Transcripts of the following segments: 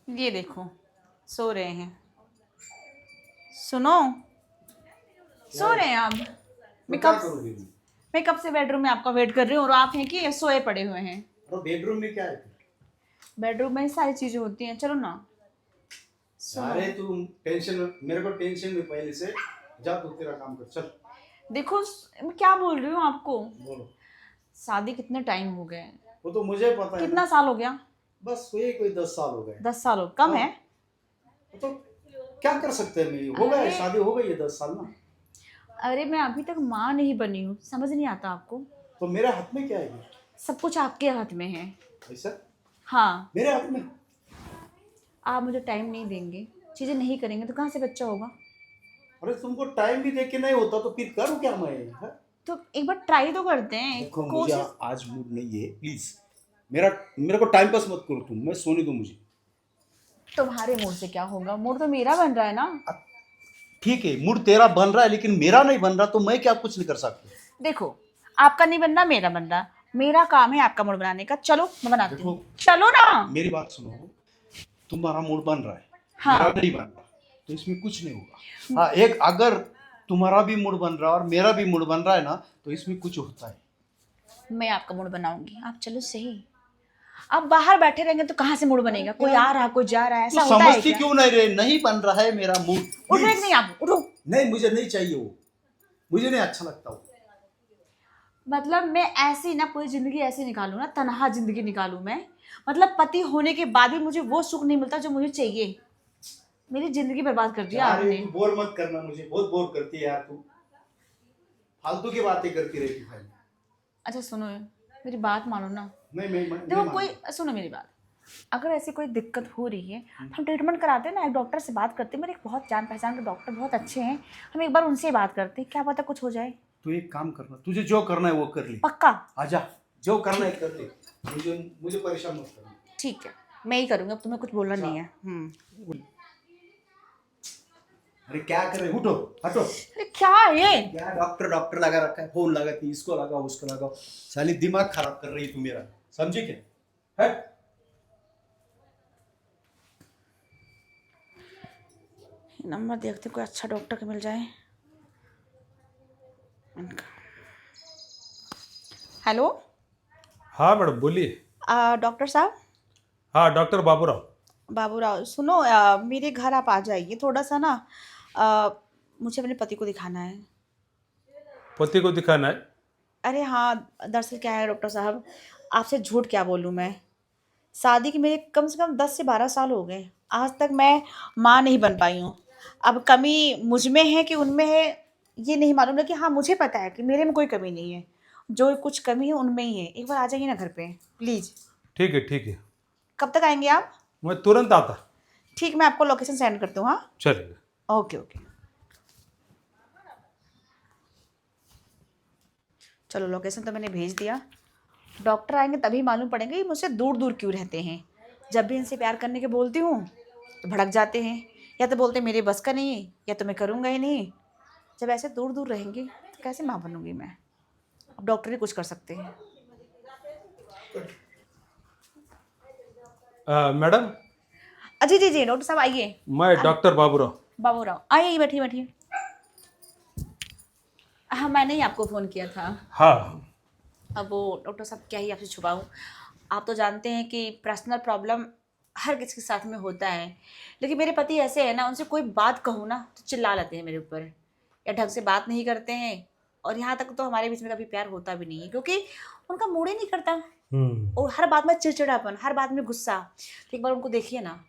ये देखो, सो रहे हैं। सुनो, क्या सो है? रहे हैं आप। तो मैं क्या कब करोगे तुम? मैं कब से बेडरूम में आपका वेट कर रही हूँ और आप हैं कि सोए पड़े हुए हैं। तो बेडरूम में क्या है फिर? बेडरूम में सारी चीजें होती हैं, चलो ना। सुनो, अरे तू टेंशन, मेरे को टेंशन में पहले से। जा तू तेरा काम कर, चल। देखो मैं क्या बोल रही हूँ आपको। बोलो। शादी कितने टाइम हो गए, वो तो मुझे पता है ना। कितना साल हो गया। बस कोई 10 साल हो गए। 10 साल हो कम हाँ। है। तो क्या कर सकते हैं? मेरी हो गए, अरे शादी हो गई है 10 साल ना। अरे मैं अभी तक माँ नहीं बनी हूँ, समझ नहीं आता आपको। तो मेरे हाथ में क्या है फिर? सब कुछ आपके हाथ में है। ऐसा? हाँ, मेरे हाथ में? आप मुझे टाइम नहीं देंगे, चीजें नहीं करेंगे तो कहाँ से बच्चा होगा। अरे तुमको टाइम भी देके नहीं होता तो फिर करूँ क्या मैं? हाँ? तो एक बार ट्राई तो करते हैं, देखो मुझे कोशिश। आज मूड नहीं है, प्लीज। मेरे को टाइम पास मत करो तुम, मैं सोने दो मुझे। तुम्हारे मूड से क्या होगा, मूड तो मेरा बन रहा है ना। ठीक है, मूड तेरा बन रहा है लेकिन मेरा नहीं बन रहा, तो मैं क्या कुछ नहीं कर सकता। देखो, आपका नहीं बन रहा, मेरा बन रहा। मेरा काम है आपका मूड बनाने का, चलो मैं बनाती देखो हूँ। चलो ना। मेरी बात सुनो। तुम्हारा मूड बन रहा है, मेरा हाँ, नहीं बन रहा, तो इसमें कुछ नहीं होगा। हाँ, एक अगर तुम्हारा भी मूड बन रहा है और मेरा भी मूड बन रहा है ना, तो इसमें कुछ होता है। मैं आपका मूड बनाऊंगी, आप चलो सही। आप बाहर बैठे रहेंगे तो कहाँ से मूड बनेगा, कोई क्या? आ रहा कोई जा रहा है, तू ऐसा होता है समझती क्या। क्यों नहीं रे? नहीं बन रहा है मेरा मूड, उठ रहे कि प्लीज। नहीं आप, उठो। नहीं, मुझे नहीं चाहिए वो। मुझे नहीं अच्छा लगता वो। मतलब मैं ऐसी ना पूरी जिंदगी ऐसे निकालूं ना, तनहा जिंदगी निकालूं मैं। मतलब पति होने के बाद भी मुझे वो सुख नहीं मिलता जो मुझे चाहिए। मेरी जिंदगी बर्बाद कर दिया जा रे, आपने। तू बोर मत करना, मुझे बहुत बोर करती है यार तू। फालतू की बातें करती रहती है। अच्छा सुनो, मेरी बात मानो ना। नहीं, मैं नहीं देखो कोई, मानता। सुनो मेरी बात। अगर ऐसी कोई दिक्कत हो रही है तो हम ट्रीटमेंट कराते हैं ना, एक डॉक्टर से बात करते हैं, मेरे एक बहुत जान पहचान के डॉक्टर बहुत अच्छे हैं। हम एक बार उनसे बात करते हैं, क्या पता कुछ हो जाए। तू एक काम करना, तुझे जो करना है वो कर ले। पक्का। आजा, जो करना है कर ले। मुझे मुझे परेशान मत करना। ठीक है, मैं ही करूँगी, अब तुम्हें कुछ बोलना अच्छा। नहीं है। अरे क्या कर रहे, उठो, हटो। अरे क्या है ये। क्या डॉक्टर डॉक्टर लगा रखा है, फोन लगाती, इसको लगाओ उसको लगाओ। साली दिमाग खराब कर रही है तू मेरा, समझे क्या? हट। नंबर देखते कोई अच्छा डॉक्टर के मिल जाए इनका। हेलो। हाँ मैडम बोलिए। डॉक्टर साहब। हाँ डॉक्टर बाबूराव। बाबूराव सुनो, मेरे घर आप आ जाइए थोड़ा सा ना। मुझे अपने पति को दिखाना है। पति को दिखाना है? अरे हाँ, दरअसल क्या है डॉक्टर साहब, आपसे झूठ क्या बोलूँ मैं। शादी के मेरे कम से कम 10 से 12 साल हो गए, आज तक मैं माँ नहीं बन पाई हूँ। अब कमी मुझ में है कि उनमें है, ये नहीं मालूम, लेकिन हाँ मुझे पता है कि मेरे में कोई कमी नहीं है। जो कुछ कमी है उनमें ही है। एक बार आ जाइए ना घर पे प्लीज़। ठीक है ठीक है। कब तक आएंगे आप। मैं तुरंत आता। ठीक, मैं आपको लोकेशन सेंड करती हूँ। हाँ, चलेगा। Okay okay. चलो लोकेशन तो मैंने भेज दिया। डॉक्टर आएंगे तभी मालूम पड़ेंगे ये मुझसे दूर दूर क्यों रहते हैं। जब भी इनसे प्यार करने के बोलती हूँ तो भड़क जाते हैं, या तो बोलते हैं मेरे बस का नहीं है, या तो मैं करूँगा ही नहीं। जब ऐसे दूर दूर रहेंगे तो कैसे माँ बनूंगी मैं। अब डॉक्टर ही कुछ कर सकते हैं। मैडम, जी जी जी डॉक्टर साहब आइए। मैं डॉक्टर बाबूराव। बाबू राव आइए, बैठिए बैठिए। हाँ मैंने ही आपको फ़ोन किया था। हाँ। अब वो डॉक्टर साहब क्या ही आपसे छुपाऊँ। आप तो जानते हैं कि पर्सनल प्रॉब्लम हर किसी के साथ में होता है। लेकिन मेरे पति ऐसे हैं ना, उनसे कोई बात कहूँ ना तो चिल्ला लेते हैं मेरे ऊपर, या ढंग से बात नहीं करते हैं। और यहाँ तक तो हमारे बीच में कभी प्यार होता भी नहीं है, क्योंकि उनका मूड ही नहीं करता। और हर बात में चिड़चिड़ापन, हर बात में गुस्सा। तो एक बार उनको देखिए ना।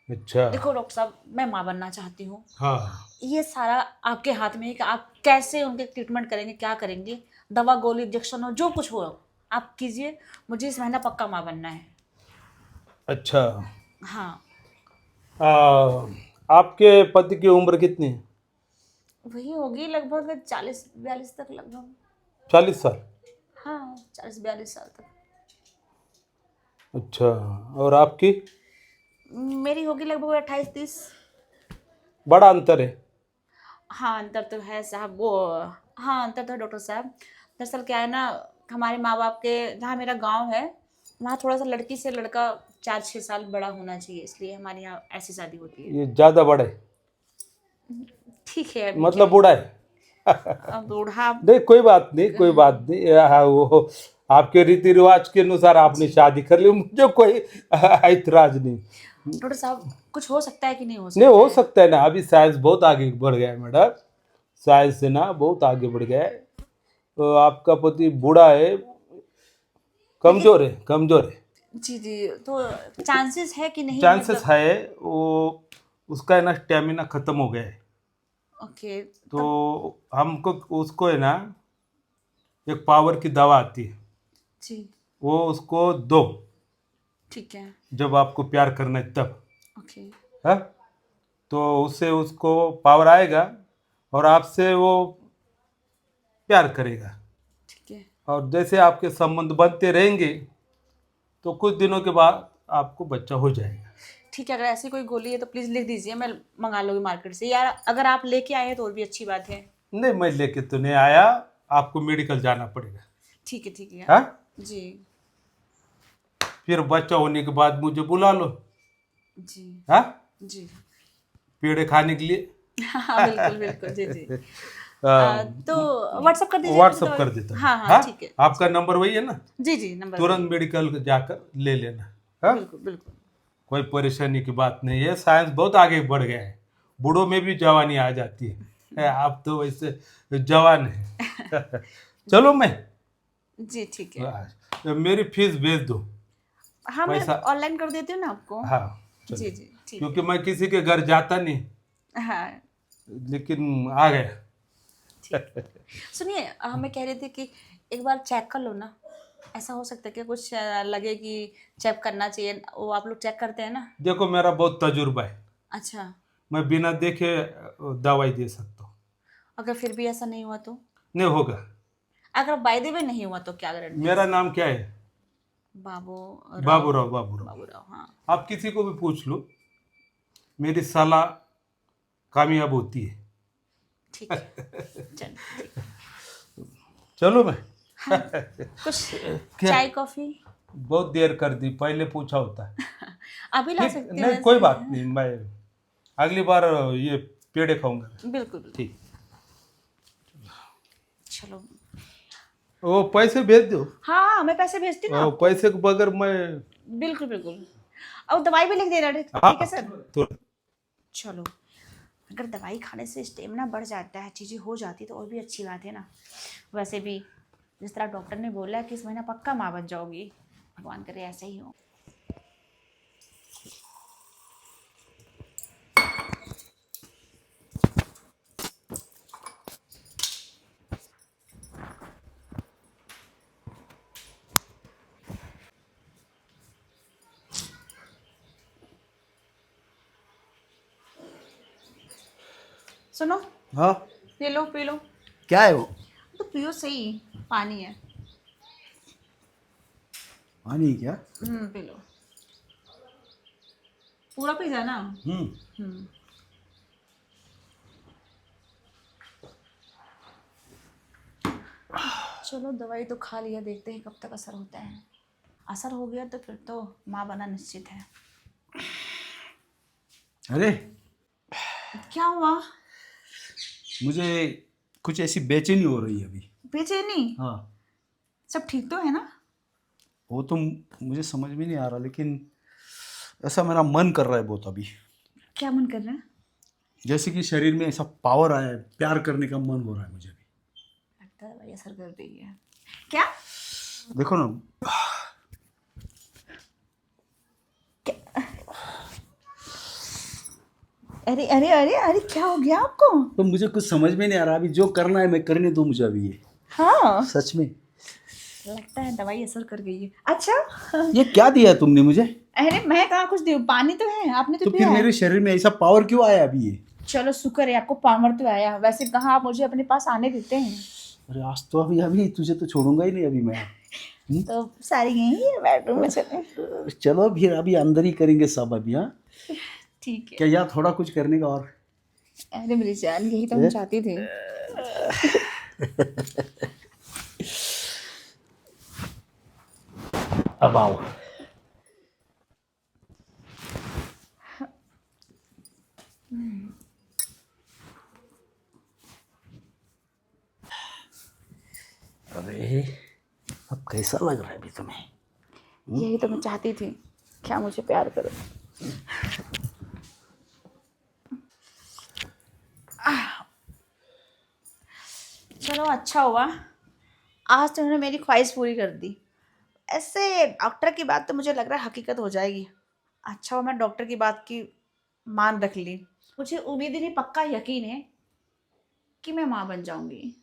अच्छा। देखो डॉक्टर साहब, मैं माँ बनना चाहती हूँ। हाँ। ये सारा आपके हाथ में है कि आप कैसे उनके ट्रीटमेंट करेंगे, क्या करेंगे। दवा गोली इंजेक्शन हो जो कुछ हो आप कीजिए। मुझे इस महीना पक्का माँ बनना है। अच्छा। हाँ, आ, आपके पति की उम्र कितनी है? वही होगी लगभग 40-42 तक लगभग। 40 साल? हाँ, 40-42 साल तक। अच्छा। और आपकी? मेरी होगी लगभग 28-30। बड़ा अंतर है। हाँ अंतर तो है साहब वो। हाँ अंतर तो है डॉक्टर साहब। दरअसल क्या है ना, हमारे माँ बाप के जहाँ मेरा गांव है, वहाँ थोड़ा सा लड़की से लड़का 4-6 साल बड़ा होना चाहिए, इसलिए हमारे यहाँ ऐसी शादी होती है। ये ज्यादा बड़ा है, ठीक है, अभी मतलब बूढ़ा है। अब बूढ़ा। नहीं कोई बात नहीं, कोई बात नहीं। हाँ, वो आपके रीति रिवाज के अनुसार आपने शादी कर ली, मुझे कोई ऐतराज नहीं। डॉक्टर साहब कुछ हो सकता है कि नहीं हो नहीं सकता हो है? सकता है ना, अभी साइंस बहुत आगे बढ़ गया है मैडम, साइंस से ना बहुत आगे बढ़ गया है। तो आपका पति बूढ़ा है, कमजोर है, कमजोर है। जी जी, तो चांसेस है कि नहीं, चांसेस मतलब? है, वो उसका है ना स्टेमिना खत्म हो गया है, ओके, तो हमको उसको है ना एक पावर की दवा आती है, जी वो उसको दो, ठीक है। जब आपको प्यार करना है तब। ओके, है, तो उससे उसको पावर आएगा और आपसे वो प्यार करेगा, ठीक है और जैसे आपके संबंध बनते रहेंगे तो कुछ दिनों के बाद आपको बच्चा हो जाएगा। ठीक है, अगर ऐसी कोई गोली है तो प्लीज़ लिख दीजिए, मैं मंगा लूँगी मार्केट से, यार अगर आप लेके आए हैं तो और भी अच्छी बात है। नहीं मैं लेके तो नहीं आया, आपको मेडिकल जाना पड़ेगा। ठीक है। हाँ, जी फिर बच्चा होने के बाद मुझे बुला लो। जी हाँ, जी। पेड़े खाने के लिए। हाँ बिल्कुल बिल्कुल, जी जी। हाँ, तो व्हाट्सअप कर दीजिए व्हाट्सअप मुझे कर दवाई। देता हूँ। हाँ हाँ हाँ, ठीक है। आपका नंबर वही है ना, जी जी, नंबर तुरंत मेडिकल जाकर ले लेना। हाँ, बिल्कुल बिल्कुल। कोई परेशानी की बात नहीं है, साइंस बहुत आगे बढ़ गया है, बूढ़ों में भी जवानी आ जाती है, आप तो वैसे जवान है। चलो मैं, जी ठीक है। मेरी फीस भेज दो। हाँ मैं पैसा, ऑनलाइन कर देती हूँ ना आपको। हाँ जी चलो, जी ठीक क्योंकि मैं किसी के घर जाता नहीं, है। हाँ लेकिन आ गया। सुनिए, मैं कह रही थी कि एक बार चेक कर लो ना, ऐसा हो सकता है कि कुछ लगे कि चेक करना चाहिए, वो आप लोग चेक करते हैं ना? देखो मेरा बहुत तजुर्बा है, अच्छा, मैं बिना देखे दवाई दे सकता हूँ। अगर फिर भी ऐसा नहीं हुआ तो? नहीं होगा। अगर बाय द वे नहीं हुआ तो क्या गारंटी? मेरा नाम क्या है? बाबू बाबूराव, बाबूराव। बाबूराव, हाँ आप किसी को भी पूछ लो, मेरी सलाह कामयाब होती है। ठीक है। चल चलो मैं, कुछ क्या? चाय कॉफी बहुत देर कर दी, पहले पूछा होता। अभी ला ठीक, सकते नहीं हैं कोई वैसे। बात नहीं, मैं अगली बार ये पेड़े खाऊंगा। बिल्कुल बिल्कुल। ठीक, चलो, वो पैसे भेज दो। हाँ मैं पैसे भेजती हूँ ना वो आपको। पैसे के बगैर मैं, बिल्कुल बिल्कुल। और दवाई भी लिख देना, ठीक हाँ, है सर? तो चलो, अगर दवाई खाने से स्टेमिना बढ़ जाता है, चीज़ें हो जाती तो और भी अच्छी बात है ना। वैसे भी जिस तरह डॉक्टर ने बोला है कि इस महीना पक्का माँ बन जाओगी, भगवान करे ऐसे ही हो। सुनो, हाँ, ये लो पी लो। क्या है वो? तो पियो सही, पानी है। पानी क्या? पी लो, पूरा पी जाना। हम्म। चलो दवाई तो खा लिया, देखते हैं कब तक असर होता है। असर हो गया तो फिर तो माँ बना निश्चित है। अरे क्या हुआ? मुझे कुछ ऐसी बेचैनी हो रही है अभी। बेचैनी? हाँ, सब ठीक तो है ना? वो तो मुझे समझ में नहीं आ रहा, लेकिन ऐसा मेरा मन कर रहा है बहुत अभी, क्या मन कर रहा है? जैसे कि शरीर में ऐसा पावर आया है, प्यार करने का मन हो रहा है मुझे अभी। लगता है दवाई असर कर रही है। क्या? देखो ना, अरे अरे अरे अरे, क्या हो गया आपको? तो मुझे कुछ समझ में नहीं आ रहा अभी, जो करना है मैं करने दो मुझे अभी, ये हाँ सच में। लगता है दवाई असर कर गई है। अच्छा, ये क्या दिया तुमने मुझे? अरे मैं कहाँ कुछ दी, पानी तो है, आपने तो तो पिया फिर है। मेरे शरीर में ऐसा पावर क्यों आया अभी ये? चलो शुक्र है आपको पावर तो आया, वैसे कहाँ आप मुझे अपने पास आने देते हैं। अरे आज तो अभी अभी तुझे तो छोड़ूंगा ही नहीं अभी मैं। तो सारी यही है बेडरूम में, चले। चलो फिर अभी अंदर ही करेंगे सब अभी। हाँ, ठीक है। क्या यार थोड़ा कुछ करने का और? अरे मेरी जान, यही तो हम चाहती थी। अब आओ। अरे अब कैसा लग रहा है अभी तुम्हें? यही तो मैं चाहती थी, क्या मुझे प्यार करो। चलो अच्छा हुआ, आज तो उन्होंने मेरी ख्वाहिश पूरी कर दी। ऐसे डॉक्टर की बात तो मुझे लग रहा है हकीकत हो जाएगी। अच्छा हुआ मैं डॉक्टर की बात की मान रख ली। मुझे उम्मीद ही नहीं, पक्का यकीन है कि मैं माँ बन जाऊंगी।